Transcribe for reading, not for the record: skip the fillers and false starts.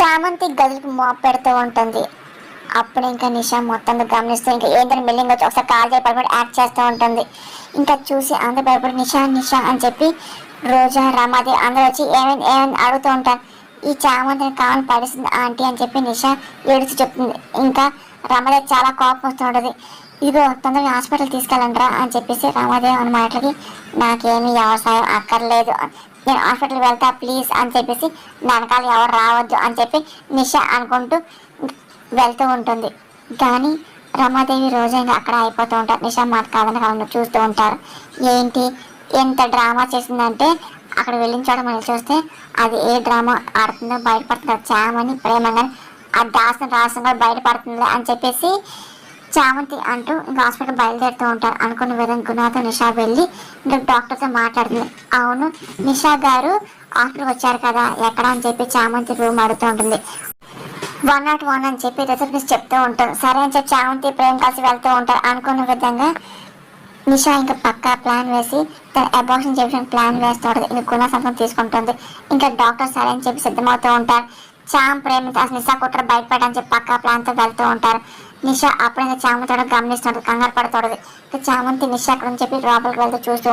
చామంతి గదికి మోపు పెడుతూ ఉంటుంది. అప్పుడు ఇంకా నిషా మొత్తంగా గమనిస్తూ ఇంకా ఏంటని బిల్డింగ్ వచ్చి ఒకసారి కాల్ చేసి పడిపడి యాక్ట్ చేస్తూ ఉంటుంది. ఇంకా చూసి అందరూ భయపడి నిషా నిషా అని చెప్పి రోజా రమాదేవి అందరూ వచ్చి ఏమైంది ఏమైంది అడుగుతూ ఉంటారు. ఈ చామంతిని కావాలని పడేసింది ఆంటీ అని చెప్పి నిషా ఏడుస్తూ చెప్తుంది. ఇంకా రమాదేవి చాలా కోపం వస్తూ ఉంటుంది. ఇదిగో తొందరగా హాస్పిటల్ తీసుకెళ్ళండిరా అని చెప్పేసి రమాదేవి అన్న మాటలకి నాకేమీ వ్యవసాయం అక్కర్లేదు, నేను హాస్పిటల్కి వెళ్తా ప్లీజ్ అని చెప్పేసి వెనకాల ఎవరు రావద్దు అని చెప్పి నిషా అనుకుంటూ వెళ్తూ ఉంటుంది. కానీ రమాదేవి రోజు ఇంకా అక్కడ అయిపోతూ ఉంటారు. నిషా మాట కాదని వాళ్ళు చూస్తూ ఉంటారు. ఏంటి ఎంత డ్రామా చేసిందంటే అక్కడ వెళ్ళిన చోట మనం చూస్తే అది ఏ డ్రామా ఆడుతుందో బయటపడుతుందో చామని ప్రేమగా ఆ దాసం రాసం కూడా బయటపడుతుంది అని చెప్పేసి చామంతి అంటూ ఇంకా హాస్పిటల్ బయలుదేరుతూ ఉంటారు. అనుకున్న విధంగా గుణాతో నిషా వెళ్ళి ఇంకా డాక్టర్తో మాట్లాడుతుంది. అవును నిషా గారు హాస్పిటల్ వచ్చారు కదా ఎక్కడ అని చెప్పి చామంతి రూమ్ అడుగుతూ ఉంటుంది. 101 అని చెప్పి రిసెప్షనిస్ట్ చెప్తూ ఉంటారు. సరే అని చెప్పి చామంతి ప్రేమ కలిసి వెళ్తూ ఉంటారు. అనుకున్న విధంగా నిషా ఇంకా పక్కా ప్లాన్ వేసి తన అబార్షన్ చేయడానికి ప్లాన్ వేస్తూ ఉంటుంది. ఇంకా గుణ సంతం తీసుకుంటుంది. ఇంకా డాక్టర్ సరే అని చెప్పి సిద్ధమవుతూ ఉంటారు. చామ్ ప్రేమ అసలు నిషా కుట్ర బయటపడని చెప్పి పక్కా ప్లాన్తో వెళ్తూ ఉంటారు. నిషా అప్పుడైనా చామంతి గమనిస్తుంటుంది, కంగారు పడుతుంది. ఇంకా చామంతి నిషా అక్కడ అని చెప్పి లోపలికి వెళ్తూ చూస్తూ